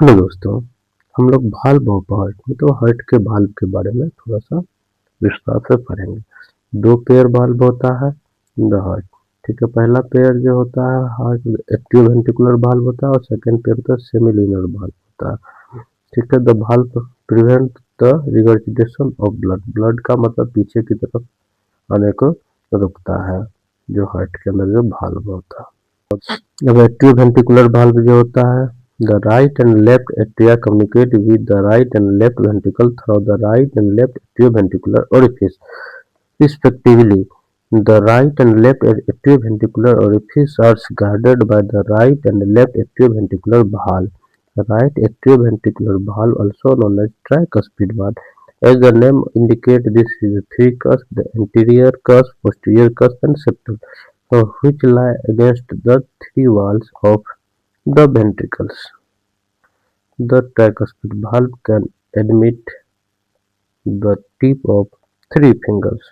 Hello दोस्तों, हम लोग वाल्व ऑफ हार्ट मतलब हार्ट के वाल्व के बारे में थोड़ा सा विस्तार से पढ़ेंगे। दो पेयर वाल्व होता है द हार्ट। ठीक है, पहला पेयर जो होता है हार्ट एट्रियोवेंट्रिकुलर वाल्व होता है और सेकंड पेयर होता है सेमिल्यूनर वाल्व होता है। ठीक है, the valve prevent the regurgitation of blood. Blood का मतलब पीछे की तरफ आने को रोकता है, जो हार्ट के अंदर जो वाल्व होता है। अब एट्रियोवेंट्रिकुलर वाल्व जो होता है, the right and left atria communicate with the right and left ventricle through the right and left atrioventricular orifice, respectively. The right and left atrioventricular orifice are guarded by the right and left atrioventricular valve. The right atrioventricular valve, also known as tricuspid valve, as the name indicates, this is a three cusp: the anterior cusp, posterior cusp, and septal, which lie against the three walls of the ventricles. The tricuspid valve can admit the tip of three fingers.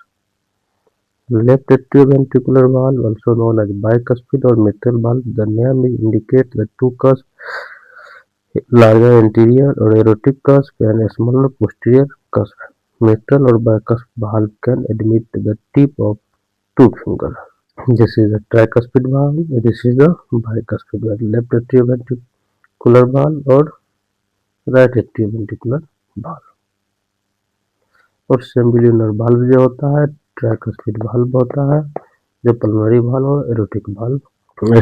Left atrioventricular valve, also known as bicuspid or mitral valve, the name indicates the two cusps, larger anterior or aortic cusp and a smaller posterior cusp. Mitral or bicuspid valve can admit the tip of two fingers. This is the tricuspid valve. This is the bicuspid valve. Left atrioventricular valve or right atrioventricular valve. और semilunar valve जो होता है tricuspid valve होता है, जो pulmonary valve और aortic valve.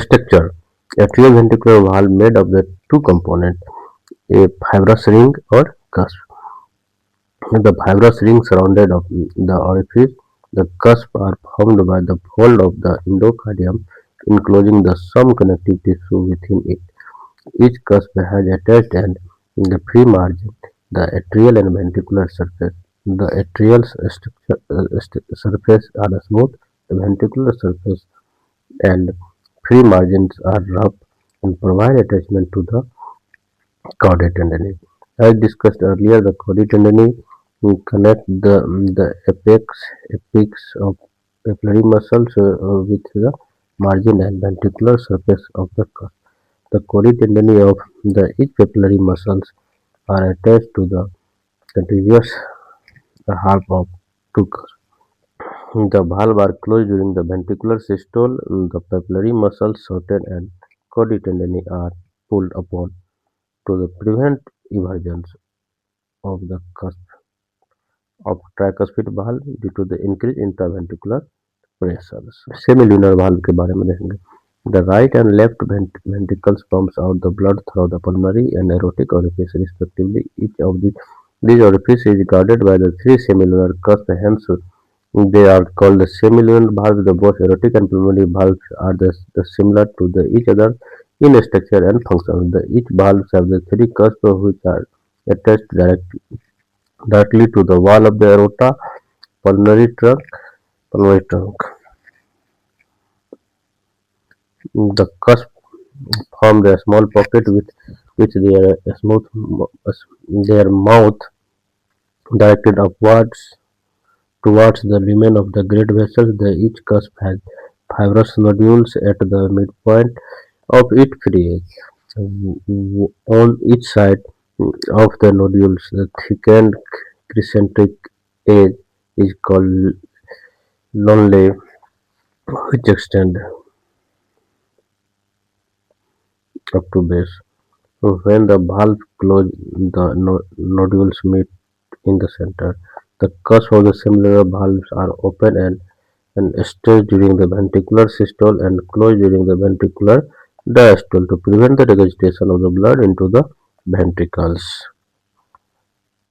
Structure: atrioventricular valve made of the two component, a fibrous ring और cusp. The fibrous ring surrounded of the orifice. The cusp are formed by the fold of the endocardium, enclosing the some connective tissue within it. Each cusp has attached and in the free margin, the atrial and ventricular surface. The atrial surface are smooth, the ventricular surface and free margins are rough and provide attachment to the caudate tendon. As discussed earlier, the caudate tendon connect the apex of papillary muscles with the margin and ventricular surface of the cusp. The caudate tendon of each papillary muscles are attached to the contiguous half of two cusps. The valves are closed during the ventricular systole. The papillary muscles shorten and caudate tendon are pulled upon to prevent evergence of the cusp of tricuspid valve due to the increased intraventricular pressures. Semilunar valve के बारे में देखेंगे. The right and left ventricles pumps out the blood through the pulmonary and aortic orifice respectively. Each of these orifices is guarded by the three semilunar cusps, hence they are called the semilunar valves. The both aortic and pulmonary valves are similar to each other in structure and function. Each valves have the three cusps which are attached directly to the wall of the aorta, pulmonary trunk. The cusp form a small pocket with which their mouth directed upwards towards the lumen of the great vessels. Each cusp has fibrous nodules at the midpoint of its free edge. On each side of the nodules, the thickened concentric edge is called lonely, which extend up to base. When the valve close, the nodules meet in the center. The cusp of the similar valves are open and stretch during the ventricular systole and close during the ventricular diastole to prevent the regurgitation of the blood into the ventricles.